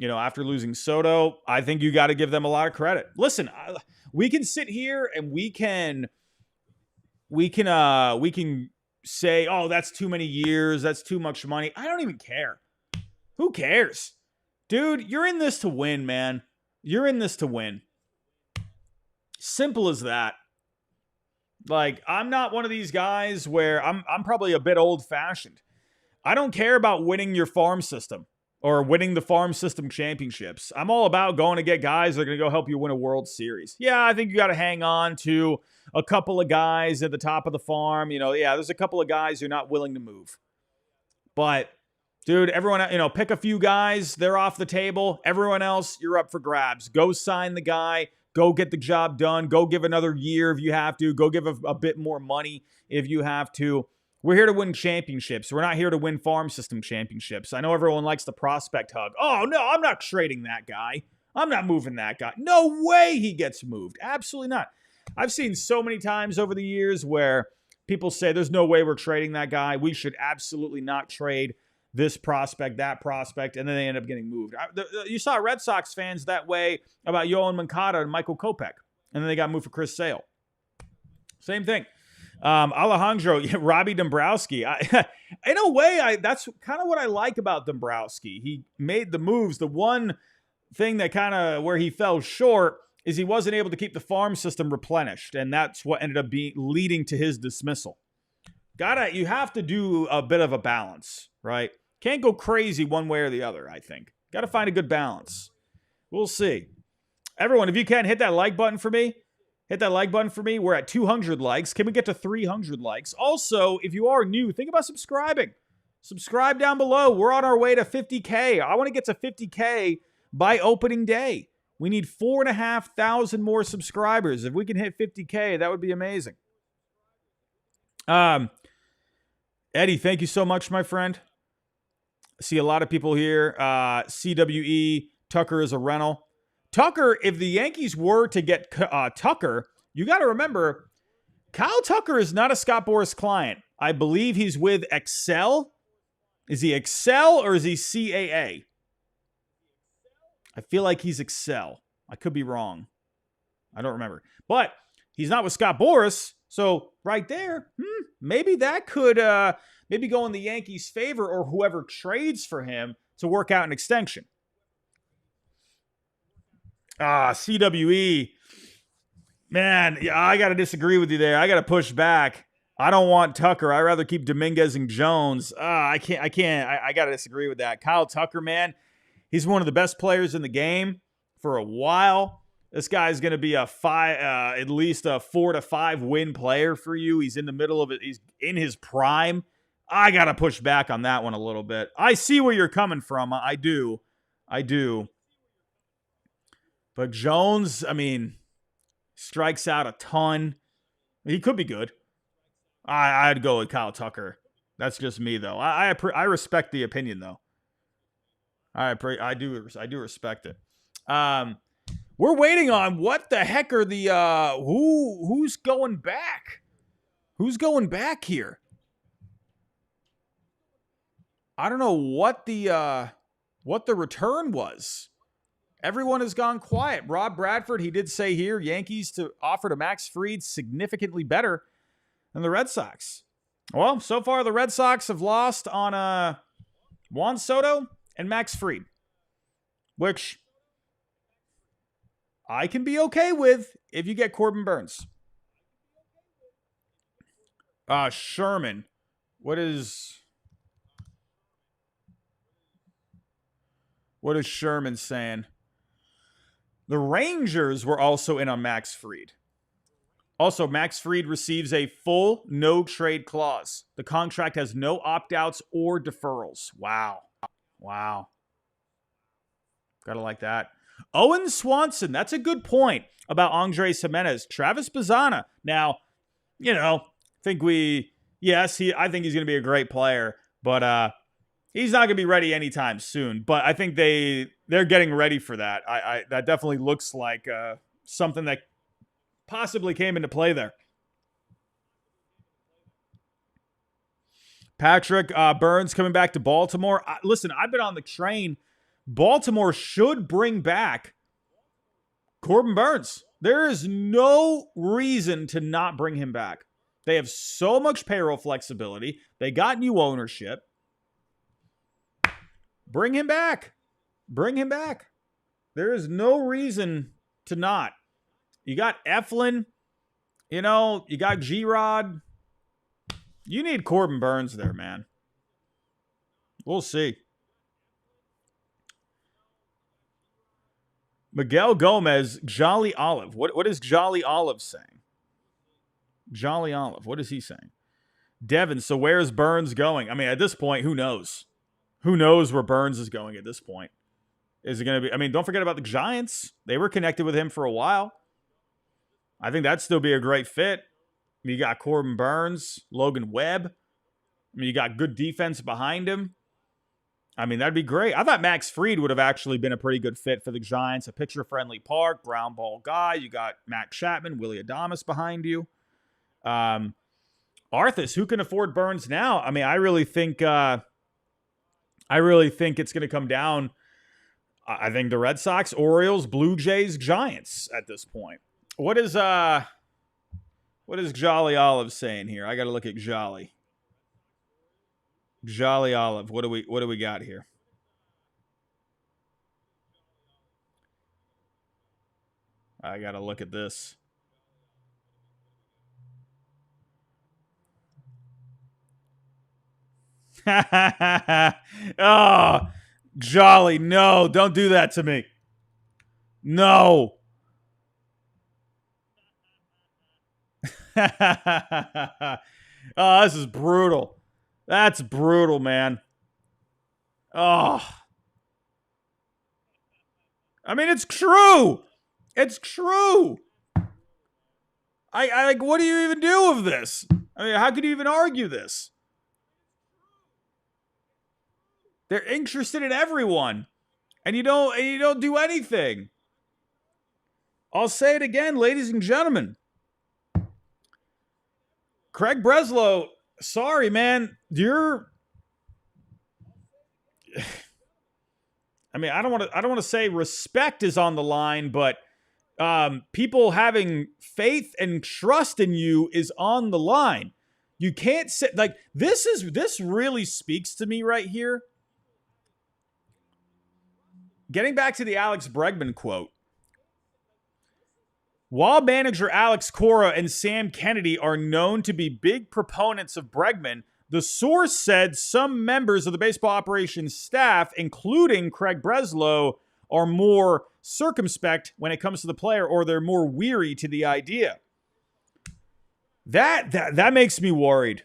after losing Soto, I think you got to give them a lot of credit. Listen, we can sit here and we can say, oh, that's too many years, that's too much money. I don't even care. Who cares? Dude, you're in this to win, man. You're in this to win. Simple as that. Like, I'm not one of these guys where I'm probably a bit old-fashioned. I don't care about winning your farm system or winning the farm system championships. I'm all about going to get guys that are going to go help you win a World Series. Yeah, I think you got to hang on to a couple of guys at the top of the farm. There's a couple of guys you're not willing to move. But, dude, everyone, pick a few guys. They're off the table. Everyone else, you're up for grabs. Go sign the guy. Go get the job done. Go give another year if you have to. Go give a bit more money if you have to. We're here to win championships. We're not here to win farm system championships. I know everyone likes the prospect hug. Oh, no, I'm not trading that guy. I'm not moving that guy. No way he gets moved. Absolutely not. I've seen so many times over the years where people say there's no way we're trading that guy. We should absolutely not trade this prospect, that prospect, and then they end up getting moved. You saw Red Sox fans that way about Yohan Moncada and Michael Kopech, and then they got moved for Chris Sale. Same thing. Alejandro, Robbie Dombrowski. In a way, that's kind of what I like about Dombrowski. He made the moves. The one thing that kind of where he fell short is he wasn't able to keep the farm system replenished, and that's what ended up leading to his dismissal. You have to do a bit of a balance, right? Can't go crazy one way or the other, I think. Got to find a good balance. We'll see. Everyone, if you can, hit that like button for me. Hit that like button for me. We're at 200 likes. Can we get to 300 likes? Also, if you are new, think about subscribing. Subscribe down below. We're on our way to 50K. I want to get to 50K by opening day. We need 4,500 more subscribers. If we can hit 50K, that would be amazing. Eddie, thank you so much, my friend. I see a lot of people here. CWE, Tucker is a rental. Tucker, if the Yankees were to get Tucker, you got to remember, Kyle Tucker is not a Scott Boras client. I believe he's with Excel. Is he Excel or is he CAA? I feel like he's Excel. I could be wrong. I don't remember. But he's not with Scott Boras. So right there, maybe that could maybe go in the Yankees' favor or whoever trades for him to work out an extension. CWE. Man, yeah, I got to disagree with you there. I got to push back. I don't want Tucker. I'd rather keep Dominguez and Jones. I can't. I got to disagree with that. Kyle Tucker, man, he's one of the best players in the game for a while. This guy's going to be at least a 4 to 5 win player for you. He's in the middle of it. He's in his prime. I got to push back on that one a little bit. I see where you're coming from. I do. But Jones, strikes out a ton. He could be good. I'd go with Kyle Tucker. That's just me, though. I respect the opinion, though. I do respect it. We're waiting on what the heck are the who's going back? Who's going back here? I don't know what the return was. Everyone has gone quiet. Rob Bradford, he did say here, Yankees to offer to Max Fried significantly better than the Red Sox. Well, so far the Red Sox have lost on Juan Soto and Max Fried, which I can be okay with if you get Corbin Burns. Sherman. What is Sherman saying? The Rangers were also in on Max Fried. Also, Max Fried receives a full no-trade clause. The contract has no opt-outs or deferrals. Wow. Gotta like that. Owen Swanson. That's a good point about Andrés Giménez. Travis Bazzana. Now, I think I think he's going to be a great player, but he's not going to be ready anytime soon. But I think they're getting ready for that. That definitely looks like something that possibly came into play there. Patrick Burns coming back to Baltimore. Listen, I've been on the train. Baltimore should bring back Corbin Burns. There is no reason to not bring him back. They have so much payroll flexibility. They got new ownership. Bring him back. Bring him back. There is no reason to not. You got Eflin. You got G-Rod. You need Corbin Burns there, man. We'll see. Miguel Gomez, Jolly Olive. What is Jolly Olive saying? Jolly Olive. What is he saying? Devin, so where's Burns going? I mean, at this point, who knows? Who knows where Burns is going at this point? Is it going to be... I mean, don't forget about the Giants. They were connected with him for a while. I think that'd still be a great fit. You got Corbin Burns, Logan Webb. I mean, you got good defense behind him. I mean, that'd be great. I thought Max Fried would have actually been a pretty good fit for the Giants. A picture-friendly park, ground ball guy. You got Max Chapman, Willie Adames behind you. Arthas, who can afford Burns now? I mean, I really think it's going to come down. I think the Red Sox, Orioles, Blue Jays, Giants at this point. What is Jolly Olive saying here? I got to look at Jolly. Jolly Olive. What do we got here? I got to look at this. Oh, Jolly, no, don't do that to me. No. Oh, this is brutal. That's brutal, man. Oh. I mean, it's true. It's true. I like, what do you even do with this? I mean, how could you even argue this? They're interested in everyone. And you don't do anything. I'll say it again, ladies and gentlemen. Craig Breslow, sorry, man. I mean, I don't want to say respect is on the line, but people having faith and trust in you is on the line. You can't say, like, this really speaks to me right here. Getting back to the Alex Bregman quote. While manager Alex Cora and Sam Kennedy are known to be big proponents of Bregman, the source said some members of the baseball operations staff, including Craig Breslow, are more circumspect when it comes to the player, or they're more weary to the idea. That makes me worried.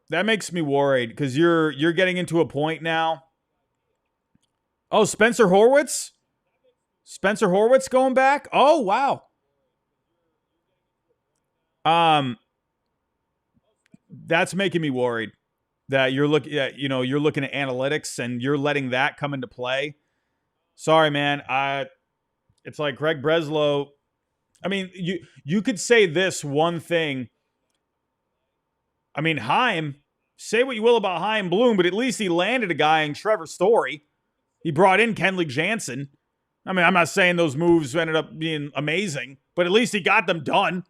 That makes me worried because you're getting into a point now. Oh, Spencer Horwitz? Spencer Horwitz going back? Oh, wow. That's making me worried that you're looking at, you're looking at analytics and you're letting that come into play. Sorry, man. It's like Craig Breslow. I mean, you could say this one thing. I mean, Heim, say what you will about Heim Bloom, but at least he landed a guy in Trevor Story. He brought in Kenley Jansen. I mean, I'm not saying those moves ended up being amazing, but at least he got them done.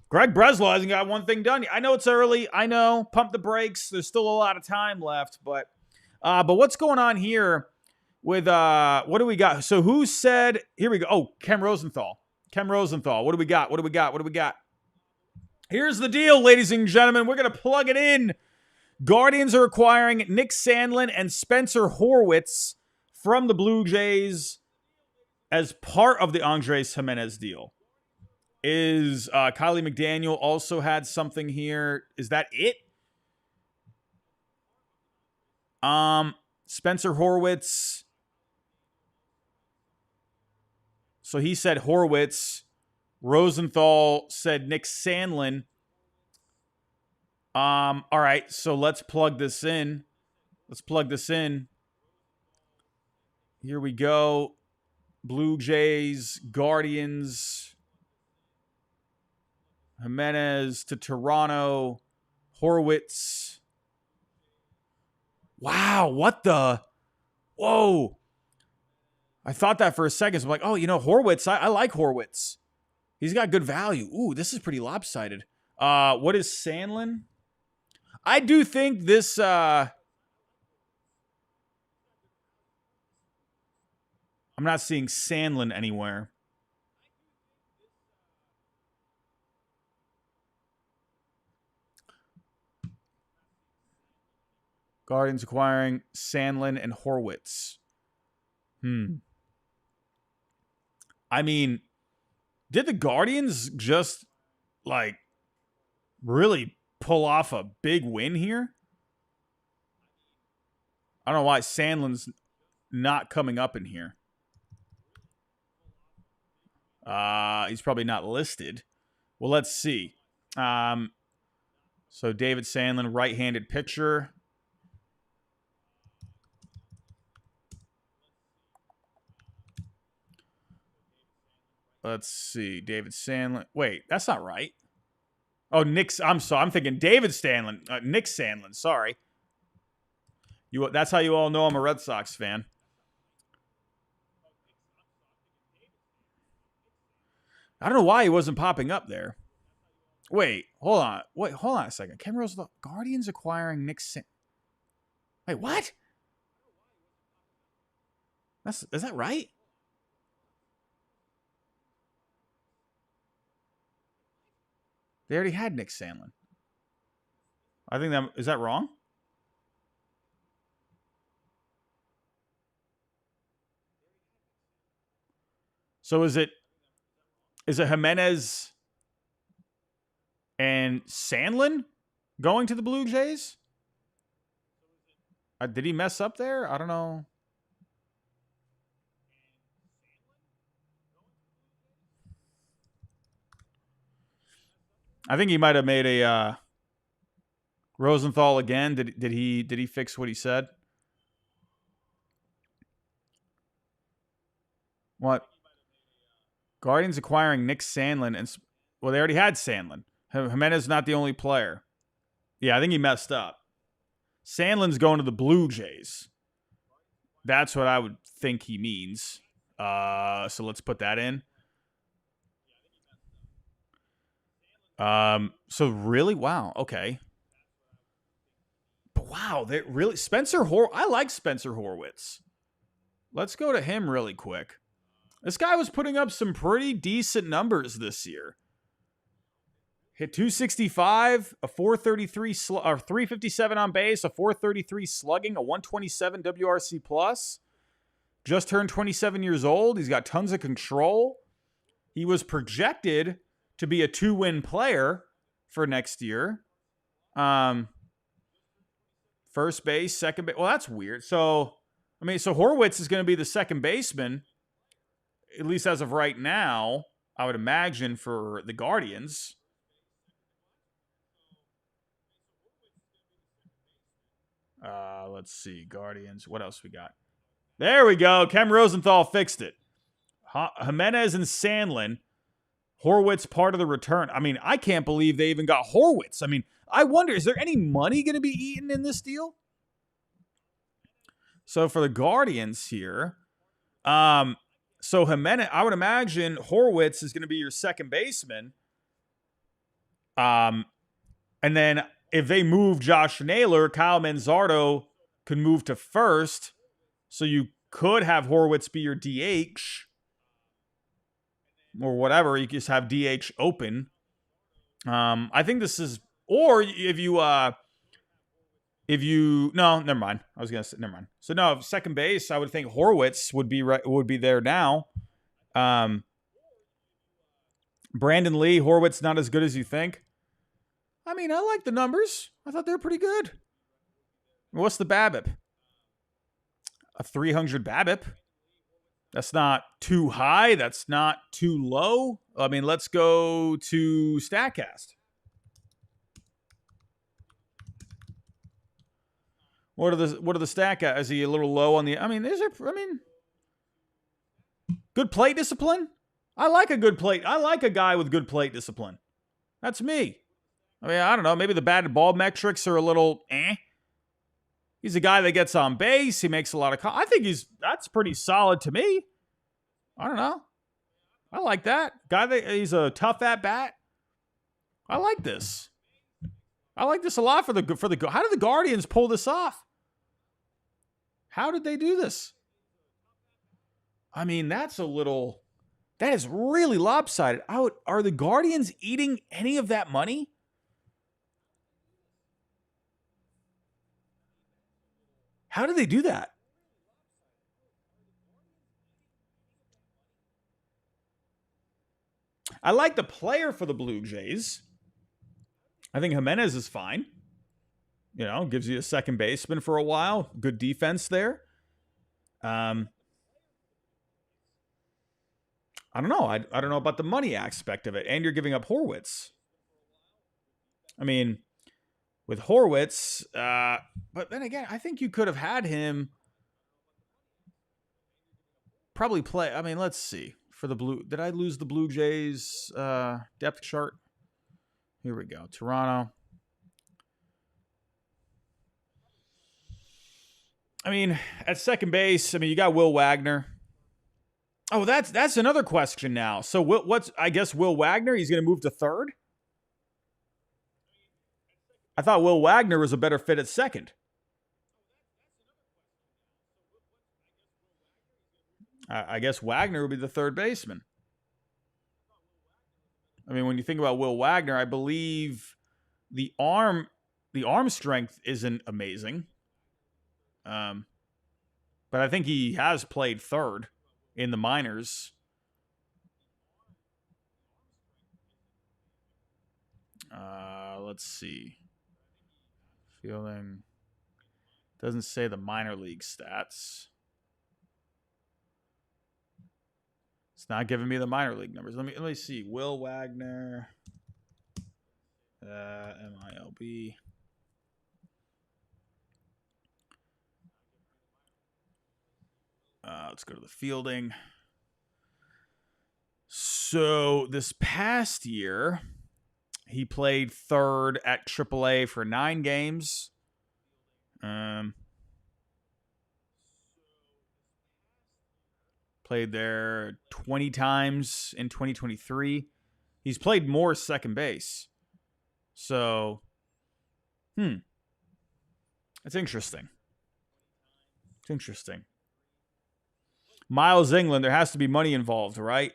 Greg Breslow hasn't got one thing done. I know it's early. I know. Pump the brakes. There's still a lot of time left. But what's going on here with what do we got? So who said, here we go. Oh, Kem Rosenthal. Kem Rosenthal. What do we got? What do we got? What do we got? Here's the deal, ladies and gentlemen. We're going to plug it in. Guardians are acquiring Nick Sandlin and Spencer Horwitz from the Blue Jays as part of the Andrés Giménez deal. Is Kylie McDaniel also had something here? Is that it? Spencer Horwitz. So he said Horwitz. Rosenthal said Nick Sandlin. All right, so let's plug this in. Here we go. Blue Jays, Guardians, Giménez to Toronto, Horwitz. Wow, what the? Whoa. I thought that for a second. So I'm like, oh, Horwitz. I like Horwitz. He's got good value. Ooh, this is pretty lopsided. What is Sandlin? I do think this... I'm not seeing Sandlin anywhere. Guardians acquiring Sandlin and Horwitz. I mean, did the Guardians just, really pull off a big win here? I don't know why Sandlin's not coming up in here. He's probably not listed. Well, let's see. So David Sandlin, right-handed pitcher. Let's see. David Sandlin. Wait, that's not right. Oh, I'm thinking David Sandlin. Nick Sandlin, sorry. That's how you all know I'm a Red Sox fan. I don't know why he wasn't popping up there. Wait, hold on a second. Ken Rosenthal, Guardians acquiring Nick Sandlin. Wait, what? Is that right? They already had Nick Sandlin. I think is that wrong? So is it Giménez and Sandlin going to the Blue Jays? Did he mess up there? I don't know. I think he might have made a Rosenthal again. Did he fix what he said? What? Guardians acquiring Nick Sandlin they already had Sandlin. Giménez is not the only player. Yeah, I think he messed up. Sandlin's going to the Blue Jays. That's what I would think he means. So let's put that in. So really, wow, okay. But wow, they really I like Spencer Horwitz. Let's go to him really quick. This guy was putting up some pretty decent numbers this year. Hit 265, a 433 or 357 on base, a 433 slugging, a 127 WRC plus. Just turned 27 years old. He's got tons of control. He was projected to be a 2-win player for next year. First base, second base. Well, that's weird. So Horwitz is going to be the second baseman, at least as of right now, I would imagine, for the Guardians. Let's see. Guardians. What else we got? There we go. Ken Rosenthal fixed it. Giménez and Sandlin. Horwitz part of the return. I mean, I can't believe they even got Horwitz. I mean, I wonder, is there any money going to be eaten in this deal? So for the Guardians here, so Giménez, I would imagine Horwitz is going to be your second baseman. And then if they move Josh Naylor, Kyle Manzardo could move to first. So you could have Horwitz be your DH or whatever. You just have DH open. I think this is, or if you, no, never mind. I was going to say, never mind. So no, second base, I would think Horwitz would be there now. Brandon Lee, Horwitz, not as good as you think. I mean, I like the numbers. I thought they were pretty good. What's the BABIP? A 300 BABIP. That's not too high. That's not too low. I mean, let's go to StatCast. What are the StatCast? Is he a little low on the? I mean, good plate discipline. I like a good plate. I like a guy with good plate discipline. That's me. I mean, I don't know. Maybe the batted ball metrics are a little eh. He's a guy that gets on base. He makes a lot of. I think that's pretty solid to me. I don't know. I like that guy. He's a tough at bat. I like this. I like this a lot for the. How did the Guardians pull this off? How did they do this? I mean, that is really lopsided. Are the Guardians eating any of that money? How did they do that? I like the player for the Blue Jays. I think Giménez is fine. You know, gives you a second baseman for a while. Good defense there. I don't know. I don't know about the money aspect of it. And you're giving up Horwitz. I mean, with Horwitz, but then again, I think you could have had him probably play. I mean, let's see. For the Blue, did I lose the Blue Jays depth chart? Here we go. Toronto. I mean, at second base, I mean, you got Will Wagner. Oh, that's another question now. So I guess Will Wagner, he's going to move to third? I thought Will Wagner was a better fit at second. I guess Wagner would be the third baseman. I mean, when you think about Will Wagner, I believe the arm strength isn't amazing. But I think he has played third in the minors. Let's see. Fielding doesn't say the minor league stats. It's not giving me the minor league numbers. Let me see. Will Wagner, MILB. Let's go to the fielding. So this past year, he played third at AAA for 9 games. Played there 20 times in 2023. He's played more second base. So, It's interesting. It's interesting. Miles England, there has to be money involved, right?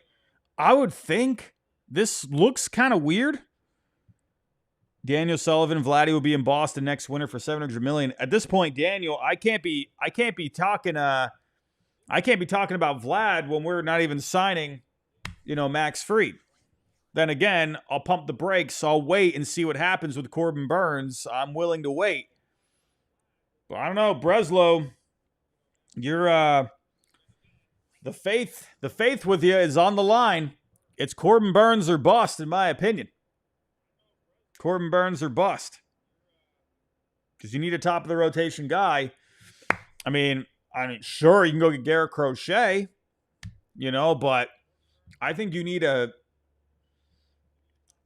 I would think this looks kind of weird. Daniel Sullivan, Vladdy will be in Boston next winter for $700 million. At this point, Daniel, I can't be talking about Vlad when we're not even signing, Max Fried. Then again, I'll pump the brakes. I'll wait and see what happens with Corbin Burns. I'm willing to wait. But I don't know, Breslow, you're the faith with you is on the line. It's Corbin Burns or bust, in my opinion. Corbin Burns or bust. Because you need a top of the rotation guy. I mean, sure, you can go get Garrett Crochet, but I think you need I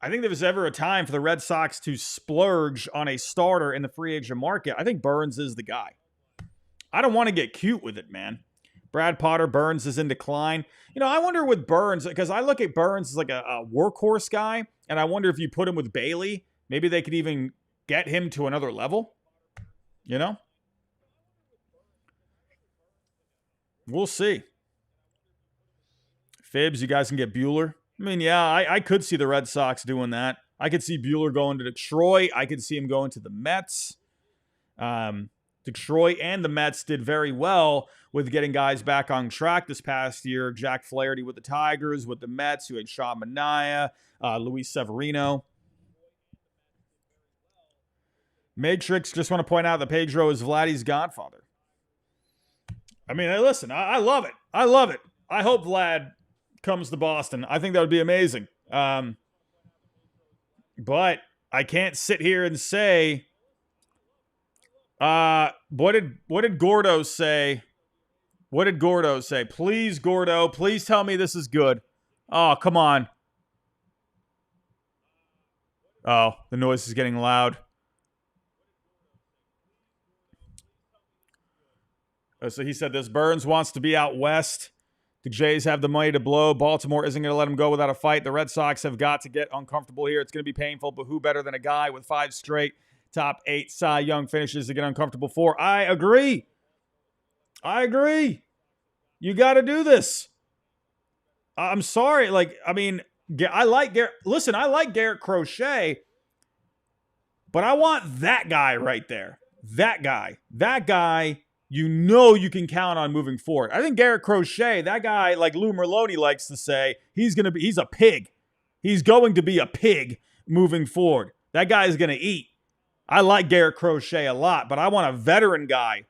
think there was ever a time for the Red Sox to splurge on a starter in the free agent market. I think Burns is the guy. I don't want to get cute with it, man. Brad Potter, Burns is in decline. I wonder with Burns, because I look at Burns as like a workhorse guy, and I wonder if you put him with Bailey, maybe they could even get him to another level. We'll see. Phibbs, you guys can get Bueller. I mean, yeah, I could see the Red Sox doing that. I could see Bueller going to Detroit. I could see him going to the Mets. Detroit and the Mets did very well with getting guys back on track this past year. Jack Flaherty with the Tigers, with the Mets, who had Sean Manaea, Luis Severino. Matrix, just want to point out that Pedro is Vladdy's godfather. I mean, hey, listen, I love it. I love it. I hope Vlad comes to Boston. I think that would be amazing. But I can't sit here and say, what did Gordo say? What did Gordo say? Please, Gordo, please tell me this is good. Oh, come on. Oh, the noise is getting loud. So he said this. Burns wants to be out west. The Jays have the money to blow. Baltimore isn't going to let him go without a fight. The Red Sox have got to get uncomfortable here. It's going to be painful, but who better than a guy with 5 straight top 8 Cy Young finishes to get uncomfortable for? I agree. You got to do this. I'm sorry. I like Garrett. Listen, I like Garrett Crochet, but I want that guy right there. That guy, you can count on moving forward. I think Garrett Crochet, that guy, like Lou Merlone likes to say, he's a pig. He's going to be a pig moving forward. That guy is going to eat. I like Garrett Crochet a lot, but I want a veteran guy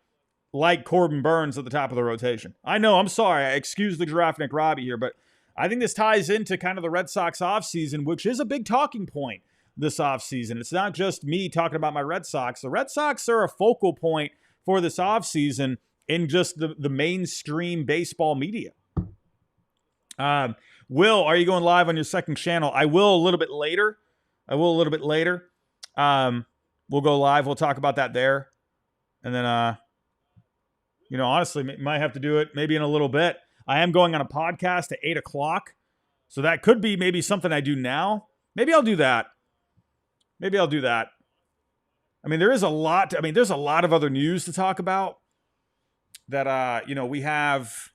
like Corbin Burns at the top of the rotation. I know, I'm sorry. I excuse the Giraffe Nick Robbie here, but I think this ties into kind of the Red Sox offseason, which is a big talking point this offseason. It's not just me talking about my Red Sox. The Red Sox are a focal point for this offseason in just the mainstream baseball media. Will, are you going live on your second channel? I will a little bit later. We'll go live. We'll talk about that there. And then, honestly, might have to do it maybe in a little bit. I am going on a podcast at 8 o'clock. So that could be maybe something I do now. Maybe I'll do that. I mean, there's a lot of other news to talk about that, we have,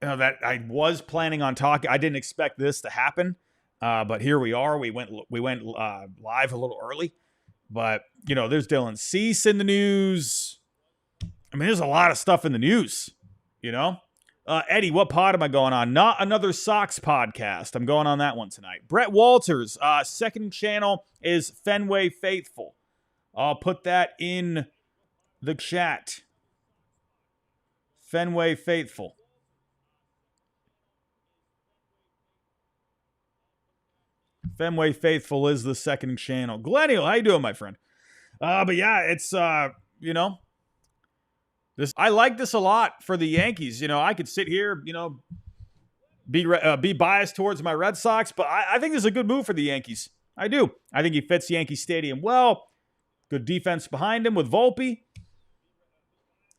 that I was planning on talking. I didn't expect this to happen. But here we are. We went live a little early, but there's Dylan Cease in the news. I mean, there's a lot of stuff in the news, Eddie, what pod am I going on? Not another Sox podcast. I'm going on that one tonight. Brett Walters, second channel is Fenway Faithful. I'll put that in the chat. Fenway Faithful. Fenway Faithful is the second channel. Glenniel, how you doing, my friend? But yeah, it's, I like this a lot for the Yankees. I could sit here, be biased towards my Red Sox, but I think this is a good move for the Yankees. I do. I think he fits Yankee Stadium well. Good defense behind him with Volpe.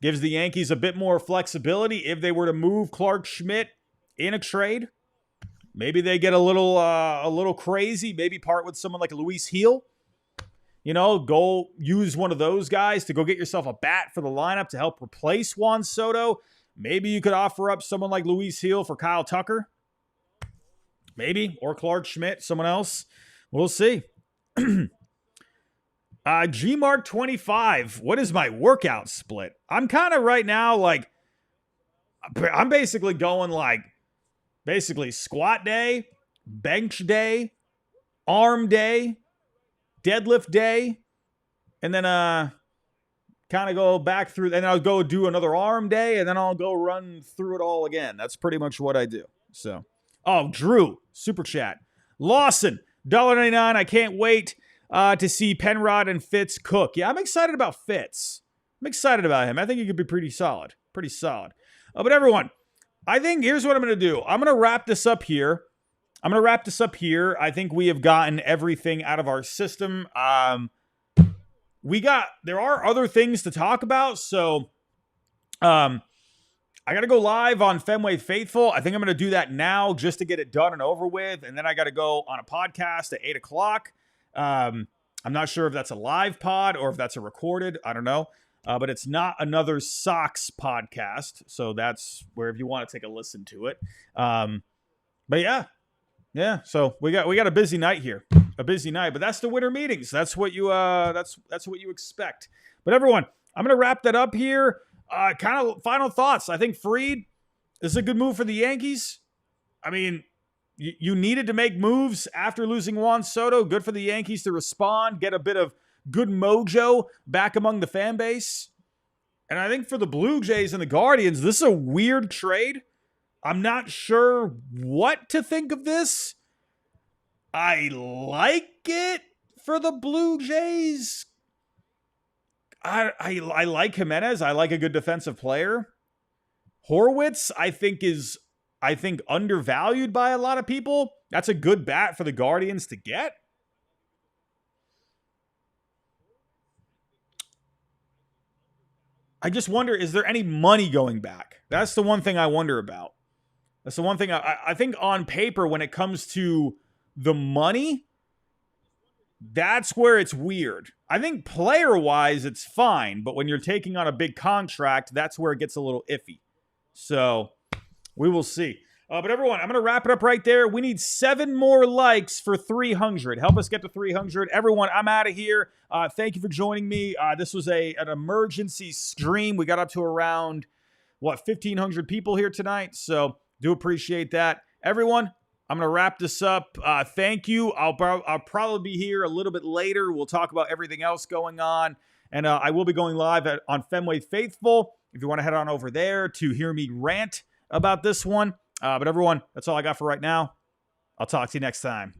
Gives the Yankees a bit more flexibility if they were to move Clark Schmidt in a trade. Maybe they get a little crazy. Maybe part with someone like Luis Gil. Go use one of those guys to go get yourself a bat for the lineup to help replace Juan Soto. Maybe you could offer up someone like Luis Gil for Kyle Tucker. Maybe. Or Clark Schmidt, someone else. We'll see. GMark25. What is my workout split? I'm kind of right now I'm basically going squat day, bench day, arm day, deadlift day, and then kind of go back through, and I'll go do another arm day, and then I'll go run through it all again. That's pretty much what I do. So, Drew, super chat. Lawson, $1.99. I can't wait to see Penrod and Fitz cook. Yeah, I'm excited about Fitz. I'm excited about him. I think he could be pretty solid. But everyone, I think here's what I'm going to do. I'm going to wrap this up here. I think we have gotten everything out of our system. There are other things to talk about. So, I got to go live on Fenway Faithful. I think I'm going to do that now just to get it done and over with. And then I got to go on a podcast at 8 o'clock. I'm not sure if that's a live pod or if that's a recorded. I don't know. But it's not another Sox podcast. So that's where if you want to take a listen to it. But yeah. Yeah, so we got a busy night here. But that's the winter meetings. That's what you expect. But everyone, I'm going to wrap that up here. Kind of final thoughts. I think Fried is a good move for the Yankees. I mean, you needed to make moves after losing Juan Soto. Good for the Yankees to respond, get a bit of good mojo back among the fan base. And I think for the Blue Jays and the Guardians, this is a weird trade. I'm not sure what to think of this. I like it for the Blue Jays. I like Giménez. I like a good defensive player. Horwitz, I think undervalued by a lot of people. That's a good bat for the Guardians to get. I just wonder, is there any money going back? That's the one thing I wonder about. That's the one thing I think on paper, when it comes to the money, that's where it's weird. I think player-wise, it's fine, but when you're taking on a big contract, that's where it gets a little iffy. So we will see. But everyone, I'm going to wrap it up right there. We need 7 more likes for 300. Help us get to 300. Everyone, I'm out of here. Thank you for joining me. This was an emergency stream. We got up to around, 1,500 people here tonight. So do appreciate that. Everyone, I'm going to wrap this up. Thank you. I'll probably be here a little bit later. We'll talk about everything else going on. And I will be going live on Fenway Faithful if you want to head on over there to hear me rant about this one. But everyone, that's all I got for right now. I'll talk to you next time.